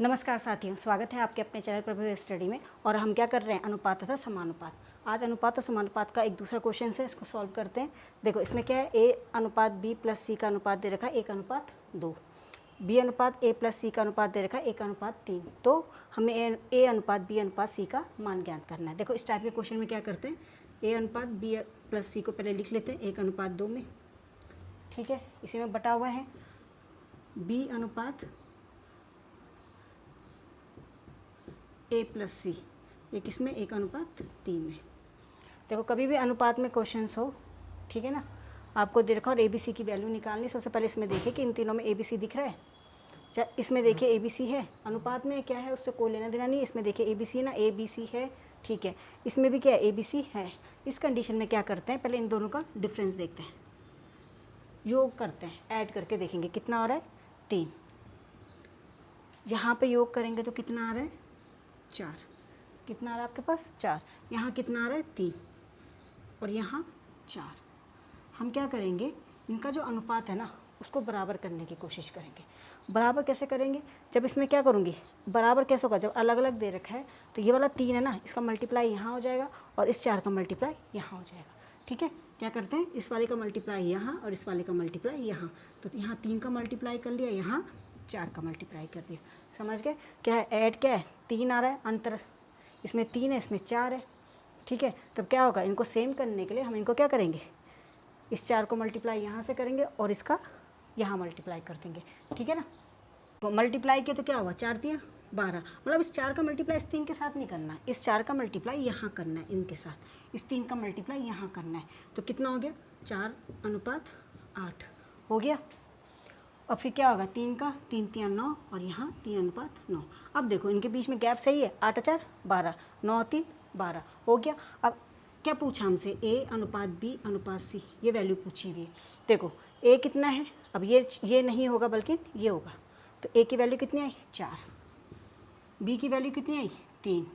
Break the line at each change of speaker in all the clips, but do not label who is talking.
नमस्कार साथियों, स्वागत है आपके अपने चैनल प्रभु स्टडी में। और हम क्या कर रहे हैं, अनुपात तथा समानुपात। आज अनुपात और समानुपात का एक दूसरा क्वेश्चन है, इसको सॉल्व करते हैं। देखो इसमें क्या है, ए अनुपात बी प्लस सी का अनुपात दे रखा है 1:2, बी अनुपात ए प्लस सी का अनुपात दे रखा है 1:3। तो हमें ए अनुपात बी अनुपात सी का मान ज्ञात करना है। देखो इस टाइप के क्वेश्चन में क्या करते हैं, ए अनुपात बी प्लस सी को पहले लिख लेते हैं 1:2 में, ठीक है। इसी में बटा हुआ है बी अनुपात ए प्लस सी, ये किसमें 1:3 में। देखो कभी भी अनुपात में क्वेश्चंस हो, ठीक है ना, आपको दे रखा और ए बी सी की वैल्यू निकालनी। सबसे पहले इसमें देखिए कि इन तीनों में ए बी सी दिख रहा है। चाहे इसमें देखिए ए बी सी है, अनुपात में क्या है उससे कोई लेना देना नहीं। इसमें देखिए ए बी सी ना, ए बी सी है, ठीक है। इसमें भी क्या है, ए बी सी है। इस कंडीशन में क्या करते हैं, पहले इन दोनों का डिफरेंस देखते हैं, योग करते हैं, ऐड करके देखेंगे कितना आ रहा है 3। यहाँ पे योग करेंगे तो कितना आ रहा है 4। कितना आ रहा है आपके पास 4। यहाँ कितना आ रहा है 3 और यहाँ 4। हम क्या करेंगे, इनका जो अनुपात है ना उसको बराबर करने की कोशिश करेंगे। बराबर कैसे करेंगे, जब इसमें क्या करूँगी, बराबर कैसे होगा, जब अलग अलग दे रखा है तो ये वाला 3 है ना, इसका मल्टीप्लाई यहाँ हो जाएगा और इस 4 का मल्टीप्लाई यहाँ हो जाएगा, ठीक है। क्या करते हैं, इस वाले का मल्टीप्लाई यहाँ और इस वाले का मल्टीप्लाई यहाँ, तो यहाँ 3 का मल्टीप्लाई कर लिया, यहाँ 4 का मल्टीप्लाई कर दिया। समझ गए, क्या है ऐड, क्या है 3 आ रहा है, अंतर इसमें 3 है इसमें 4 है, ठीक है। तब क्या होगा, इनको सेम करने के लिए हम इनको क्या करेंगे, इस 4 को मल्टीप्लाई यहाँ से करेंगे और इसका यहाँ मल्टीप्लाई कर देंगे, ठीक है ना। तो मल्टीप्लाई किया तो क्या हुआ, 4 दिया 12, मतलब इस 4 का मल्टीप्लाई इस 3 के साथ नहीं करना है, इस 4 का मल्टीप्लाई यहाँ करना है इनके साथ, इस 3 का मल्टीप्लाई यहाँ करना है। तो कितना हो गया 4:8 हो गया। और फिर क्या होगा, 3 का 3 3 9 और यहाँ 3:9। अब देखो इनके बीच में गैप सही है, 8 4 12, 9 3 12 हो गया। अब क्या पूछा हमसे, ए अनुपात बी अनुपात सी, ये वैल्यू पूछी हुई है। देखो ए कितना है, अब ये नहीं होगा बल्कि ये होगा, तो ए की वैल्यू कितनी आई 4, बी की वैल्यू कितनी आई 3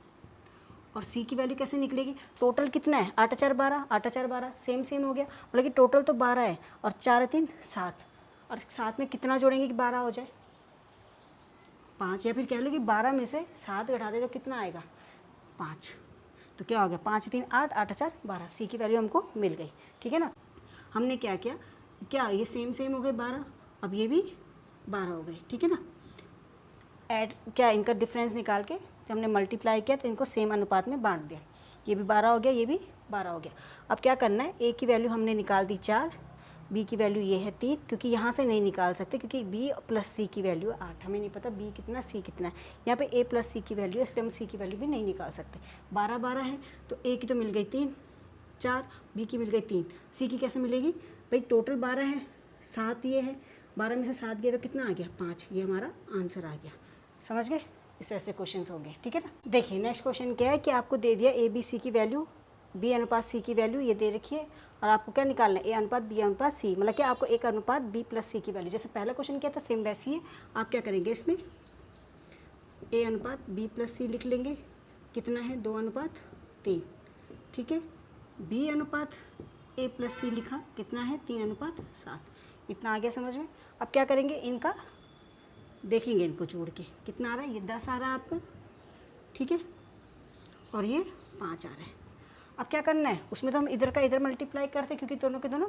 और सी की वैल्यू कैसे निकलेगी, टोटल कितना है 8 4 12, 8 4 12 सेम हो गया, मतलब कि टोटल तो 12 है और 4 3 7, और साथ में कितना जोड़ेंगे कि 12 हो जाए 5, या फिर कह लो कि 12 में से 7 घटा दे तो कितना आएगा 5। तो क्या हो गया 5 3 8, 8 4 12, सी की वैल्यू हमको मिल गई, ठीक है ना। हमने क्या किया, क्या ये सेम हो गए 12, अब ये भी 12 हो गए, ठीक है ना। ऐड क्या, इनका डिफरेंस निकाल के जब हमने मल्टीप्लाई किया तो इनको सेम अनुपात में बांट दिया, ये भी 12 हो गया, ये भी 12 हो गया। अब क्या करना है, ए की वैल्यू हमने निकाल दी 4, बी की वैल्यू ये है 3, क्योंकि यहाँ से नहीं निकाल सकते क्योंकि बी प्लस सी की वैल्यू 8, हमें नहीं पता बी कितना सी कितना है। यहाँ पे ए प्लस सी की वैल्यू है, इसलिए हम सी की वैल्यू भी नहीं निकाल सकते। 12 12 है तो ए की तो मिल गई 3 4, बी की मिल गई 3, सी की कैसे मिलेगी भाई, टोटल 12 है, 7 ये है, 12 में से 7 गया तो कितना आ गया 5, ये हमारा आंसर आ गया। समझ गए, इस तरह से क्वेश्चन हो गए, ठीक है ना। देखिए नेक्स्ट क्वेश्चन क्या है कि आपको दे दिया ए बी सी की वैल्यू, बी अनुपात सी की वैल्यू ये दे रखी है और आपको क्या निकालना है, ए अनुपात बी अनुपात सी, मतलब कि आपको 1:बी प्लस सी की वैल्यू, जैसे पहला क्वेश्चन किया था सेम वैसी है। आप क्या करेंगे, इसमें ए अनुपात बी प्लस सी लिख लेंगे, कितना है 2:3, ठीक है। बी अनुपात ए प्लस सी लिखा, कितना है 3:7, इतना आ गया समझ में। अब क्या करेंगे, इनका देखेंगे, इनको जोड़ के कितना आ रहा है, ये 10 आ रहा है आपका, ठीक है, और ये 5 आ रहा है। अब क्या करना है, उसमें तो हम इधर का इधर मल्टीप्लाई करते क्योंकि दोनों के दोनों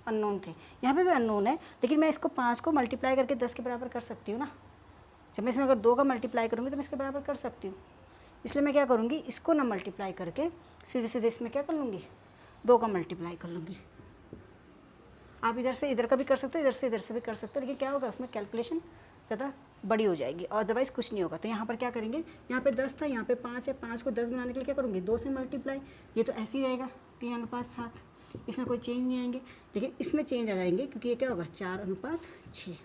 अननोन थे, यहाँ पे भी अननोन है, लेकिन मैं इसको 5 को मल्टीप्लाई करके 10 के बराबर कर सकती हूँ ना। जब मैं इसमें अगर 2 का मल्टीप्लाई करूँगी तो मैं इसके बराबर कर सकती हूँ, इसलिए मैं क्या करूँगी, इसको ना मल्टीप्लाई करके सीधे सीधे इसमें क्या कर लूँगी, 2 का मल्टीप्लाई कर लूँगी। आप इधर से इधर का भी कर सकते हो, इधर से भी कर सकते हो, लेकिन क्या होगा उसमें कैलकुलेशन ज़्यादा बड़ी हो जाएगी, अदरवाइज़ कुछ नहीं होगा। तो यहाँ पर क्या करेंगे, यहाँ पे 10 था, यहाँ पे 5 है, 5 को 10 बनाने के लिए क्या करूँगी 2 से मल्टीप्लाई, ये तो ऐसे ही रहेगा 3:7, इसमें कोई चेंज नहीं आएंगे, लेकिन इसमें चेंज आ जाएंगे क्योंकि ये क्या होगा 4:6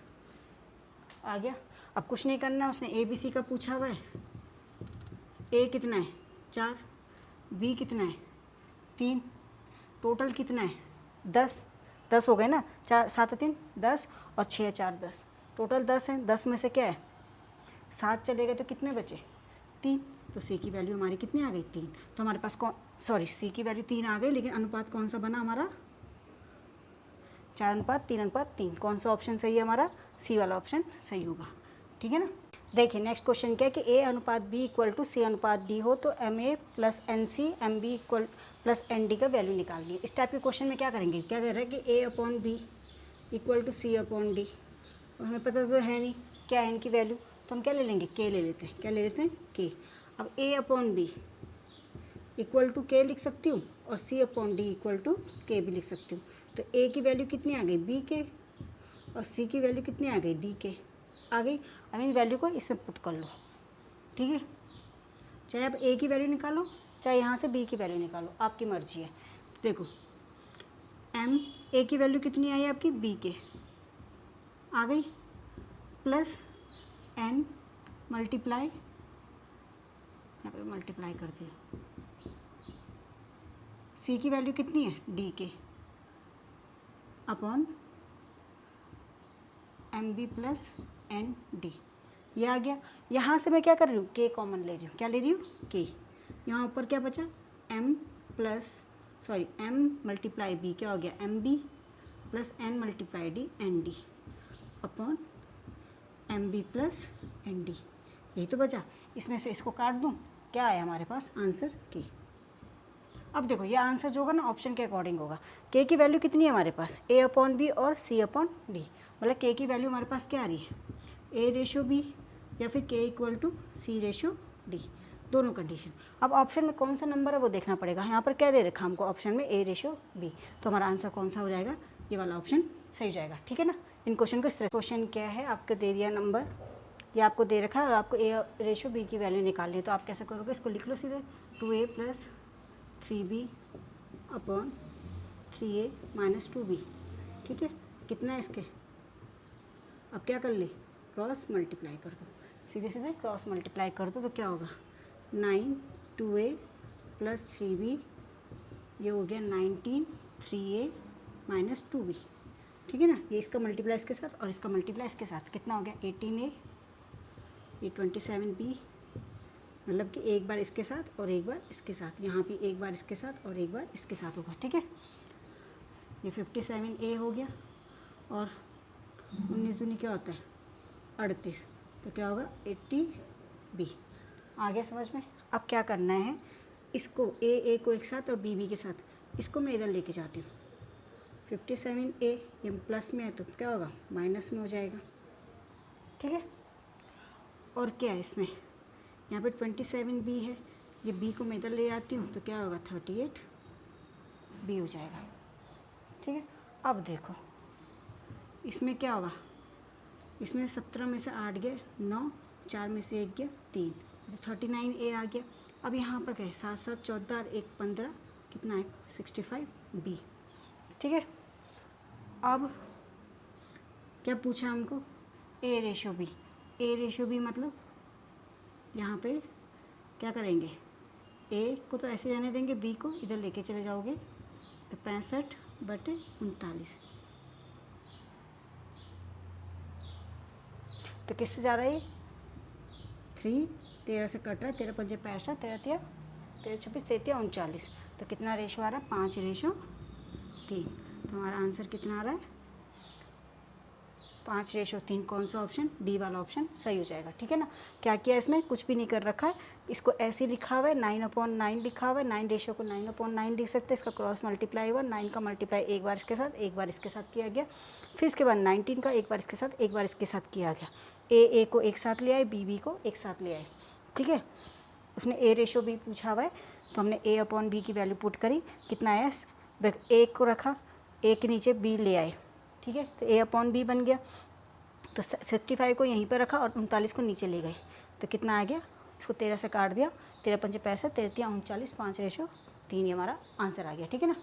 आ गया। अब कुछ नहीं करना, उसने ए बी सी का पूछा हुआ है, ए कितना है 4, बी कितना है 3, टोटल कितना है 10 हो गए ना, 4 7 3 10 और 6 4 10, टोटल 10 है। 10 में से क्या है 7 चले गए तो कितने बचे 3, तो सी की वैल्यू हमारी कितनी आ गई 3। तो हमारे पास सी की वैल्यू 3 आ गई, लेकिन अनुपात कौन सा बना हमारा 4:3:3, कौन सा ऑप्शन सही है हमारा, सी वाला ऑप्शन सही होगा, ठीक है ना। देखिए नेक्स्ट क्वेश्चन क्या है कि ए अनुपात बी इक्वल टू सी अनुपात डी हो तो M A plus N C M B equal plus N D का वैल्यू निकालनी है। इस टाइप के क्वेश्चन में क्या करेंगे, क्या कह रहा है कि A upon B equal to C upon D, और हमें पता तो है नहीं क्या है इनकी वैल्यू, तो हम क्या ले लेंगे, के ले लेते हैं। क्या ले लेते हैं, के। अब ए अपॉन बी इक्वल टू के लिख सकती हूँ और सी अपॉन डी इक्वल टू के भी लिख सकती हूँ। तो ए की वैल्यू कितनी आ गई, बी के, और सी की वैल्यू कितनी आ गई, डी के आ गई। अब इन वैल्यू को इसमें पुट कर लो, ठीक है। चाहे आप ए की वैल्यू निकालो, चाहे यहाँ से बी की वैल्यू निकालो, आपकी मर्जी है। तो देखो एम ए की वैल्यू कितनी आई आपकी, बी के आ गई, प्लस एन मल्टीप्लाई, यहाँ पे मल्टीप्लाई कर दिया, सी की वैल्यू कितनी है, डी के upon M B plus N D, ये आ गया। यहाँ से मैं क्या कर रही हूँ, के कॉमन ले रही हूँ। क्या ले रही हूँ, के। यहाँ ऊपर क्या बचा, एम मल्टीप्लाई बी, क्या हो गया, M B plus N multiply D N D upon M B plus N D, यही तो बचा। इसमें से इसको काट दूँ, क्या आया हमारे पास आंसर, के। अब देखो ये आंसर जो होगा ना ऑप्शन के अकॉर्डिंग होगा। के की वैल्यू कितनी है हमारे पास, ए अपॉन बी और सी अपॉन डी, मतलब के की वैल्यू हमारे पास क्या आ रही है, ए रेशो बी या फिर के equal to C ratio D, दोनों कंडीशन। अब ऑप्शन में कौन सा नंबर है वो देखना पड़ेगा। यहाँ पर क्या दे रखा हमको ऑप्शन में, ए रेशो बी, तो हमारा आंसर कौन सा हो जाएगा, ये वाला ऑप्शन सही हो जाएगा, ठीक है ना। इन क्वेश्चन को इस तरह, क्वेश्चन क्या है आपको दे दिया नंबर, ये आपको दे रखा है और आपको ए रेशो बी की वैल्यू निकालनी है। तो आप कैसे करोगे, इसको लिख लो सीधे, 2a plus 3b upon 3a minus 2b, ठीक है। कितना है इसके, अब क्या कर ले, क्रॉस मल्टीप्लाई कर दो, सीधे सीधे क्रॉस मल्टीप्लाई कर दो, तो क्या होगा 9 2a प्लस 3b, ये हो गया 19 3a माइनस 2b, ठीक है ना। ये इसका मल्टीप्लाई इसके साथ और इसका मल्टीप्लाई इसके साथ, कितना हो गया 18a, ये 27b, मतलब कि एक बार इसके साथ और एक बार इसके साथ, यहाँ भी एक बार इसके साथ और एक बार इसके साथ होगा, ठीक है। ये 57a हो गया और 19 दूनी क्या होता है 38, तो क्या होगा 80b। आ गया समझ में। अब क्या करना है, इसको ए को एक साथ और बी के साथ, इसको मैं इधर लेके जाती हूँ। 57a ये प्लस में है तो क्या होगा माइनस में हो जाएगा, ठीक है। और क्या है इसमें, यहाँ पे 27b है, ये b को मैं इधर ले आती हूँ तो क्या होगा 38b हो जाएगा, ठीक है। अब देखो इसमें क्या होगा, इसमें 17 में से 8 गए 9, 4 में से 1 गया 3, तो 39a आ गया। अब यहाँ पर क्या है 7 7 14 और 1 15, कितना है 65b, ठीक है। अब क्या पूछा हमको, ए रेशो बी, ए रेशो बी मतलब यहाँ पे क्या करेंगे, ए को तो ऐसे रहने देंगे, बी को इधर लेके चले जाओगे तो 65/39, तो किससे जा रहा है, 3 13 से कट रहा है, 13 पंजे 65, 13 13 26 33 39, तो कितना रेशो आ रहा है 5/3, तो हमारा आंसर कितना आ रहा है 5/3। कौन सा ऑप्शन, डी वाला ऑप्शन सही हो जाएगा, ठीक है ना। क्या किया इसमें, कुछ भी नहीं कर रखा है, इसको ऐसे लिखा हुआ है 9/9 लिखा हुआ है, 9 रेशो को 9/9 लिख सकते हैं, इसका क्रॉस मल्टीप्लाई हुआ, 9 का मल्टीप्लाई एक बार इसके साथ एक बार इसके साथ किया गया, फिर इसके बाद 19 का एक बार इसके साथ एक बार इसके साथ किया गया, ए को एक साथ ले आए, बी को एक साथ ले आए, ठीक है। उसने ए रेशो बी पूछा हुआ है तो हमने ए अपॉन बी की वैल्यू पुट करी, कितना आया, देख ए को रखा, ए के नीचे बी ले आए, ठीक है, तो ए अपॉन बी बन गया, तो 65 को यहीं पर रखा और 39 को नीचे ले गए, तो कितना आ गया, इसको 13 से काट दिया, 13 पंजे 65, 13 39, 5/3, ये हमारा आंसर आ गया, ठीक है ना।